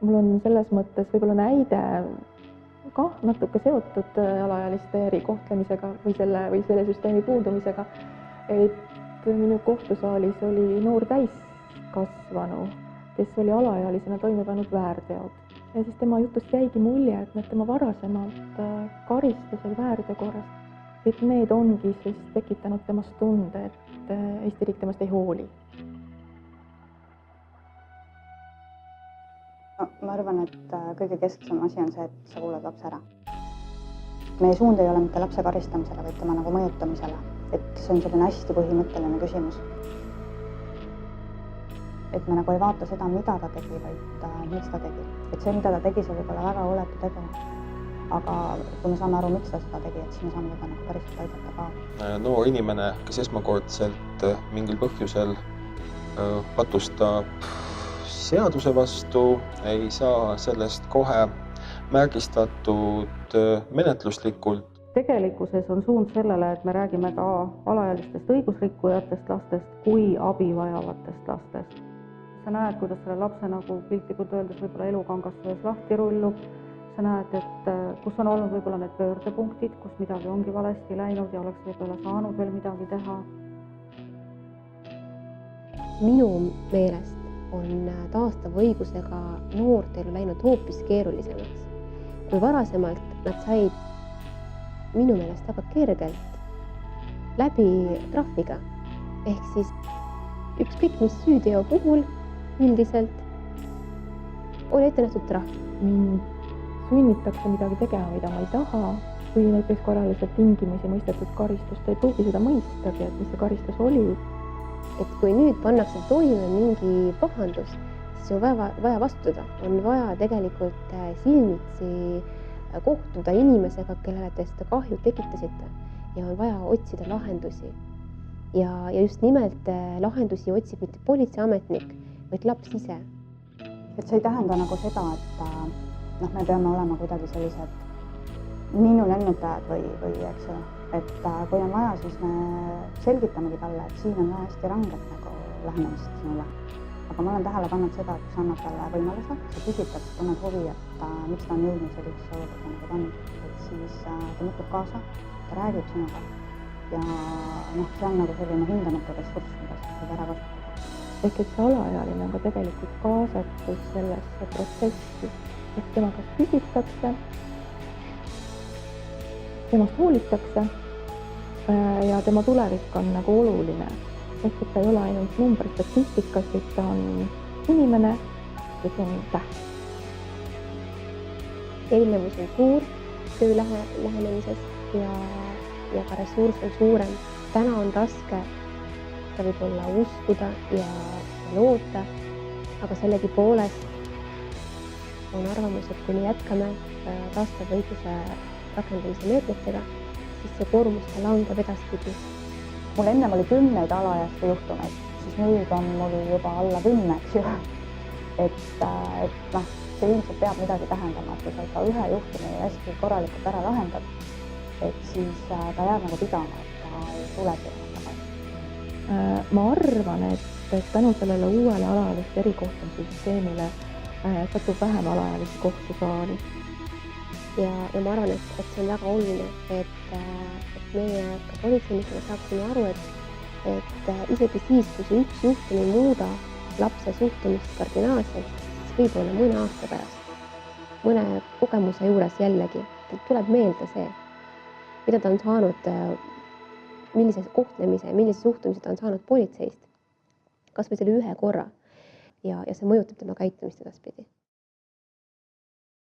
Mul on selles mõttes võib-olla näide kah natuke seotud alaealiste erikohtlemisega või selle süsteemi puudumisega, et minu kohtusaalis oli noor täiskasvanu, kes oli alaealisena toime pannud väärteod. Ja siis tema jutust jäigi mulje, et need tema varasemad karistused väärteo korras, et need ongi siis tekitanud temast tunde, et Eesti riik temast ei hooli. Ma arvan, et kõige kesksem asi on see, et sa kuulad lapse ära. Meie suund ei ole mitte lapse karistamisele, vaid tema nagu mõjutamisele. Et see on selline hästi põhimõtteline küsimus. Et me nagu ei vaata seda, mida ta tegi, vaid miks ta tegi. Et see, mida ta tegi, see võib olla väga oletu tegu. Aga kui me saame aru, miks ta seda tegi, et siis me saame teda nagu päriselt aidata ka. Noor inimene, kes esmakordselt mingil põhjusel patustab seaduse vastu, ei saa sellest kohe märgistatud menetluslikult. Tegelikkuses on suund sellele, et me räägime ka alaealistest õigusrikkujatest lastest kui abi vajavatest lastest. Sa näed, kuidas selle lapse nagu piltlikult öeldes võib-olla elukangastuses lahti rullub. Sa näed, et kus on olnud võib-olla need pöördepunktid, kus midagi ongi valesti läinud ja oleks võib-olla saanud veel midagi teha. Minu meelest on taastava õigusega noortel läinud hoopis keerulisemaks. Kui varasemalt nad said minu meelest väga kergelt läbi trahviga. Ehk siis ükskõik mis süüteo puhul üldiselt oli ette nähtud trahv. Mind sunnitakse midagi tegema, mida ma ei taha, või näiteks korraliselt tingimusi mõistetud karistust ei pruugi seda mõistagi, et mis see karistus oli. Et kui nüüd pannakse toime mingi pahandus, siis on vaja vastutada. On vaja tegelikult silmitsi kohtuda inimesega, kellele te seda kahju tekitasite ja on vaja otsida lahendusi. Ja just nimelt lahendusi otsib mitte politseiametnik, vaid laps ise. Et see ei tähenda nagu seda, et me peame olema kuidagi sellised ninnulennutajad või eks ju. Et kui on vaja, siis me selgitamegi talle, et siin on vaja hästi ranget nagu lähenemist sinule. Aga ma olen tähele pannud seda, et kui sa annad talle võimaluse, sa küsid talt, tunned huvi, et miks ta on jõudnud sellisesse olukorda nagu ta on. Et siis ta mõtleb kaasa, ta räägib sinuga ja see on nagu selline hindamatu ressurss, mida sa saad ära kasutada. Ehk et see alaealine on ka tegelikult kaasatud sellesse protsessi, et tema kas küsitakse, temast hoolitakse ja tema tulevik on nagu oluline. Ehk et ta ei ole ainult number statistikas, vaid ta on inimene ja see on täht. Erinevus on suur töö lähenemises ja ka ressurss on suurem. Täna on raske seda võib-olla uskuda ja loota, aga sellegipoolest on arvamus, et kui me jätkame taastava õiguse rakendamise meetmetega, siis see koormus ka langeb edaspidi. Mul ennem oli 10 alaealiste juhtumeid, siis nüüd on mul juba alla 10, eks ju. Et see ilmselt peab midagi tähendama, et kui sa ikka ühe juhtumi hästi korralikult ära lahendad, et siis ta jääb nagu pidama, et ta ei tule tagasi. Ma arvan, et tänu sellele uuele alaealiste erikohtlemise süsteemile satub vähem alaealisi kohtusaali. Ja ma arvan, et see on väga oluline, et meie ka politseinikuna saaksime aru, et isegi siis, kui see üks juhtum ei muuda lapse suhtumist kardinaalselt, siis võib-olla mõne aasta pärast, mõne kogemuse juures jällegi, tuleb meelde see, mida ta on saanud, millise kohtlemise, millise suhtumise ta on saanud politseist, kas või selle ühe korra ja see mõjutab tema käitumist edaspidi.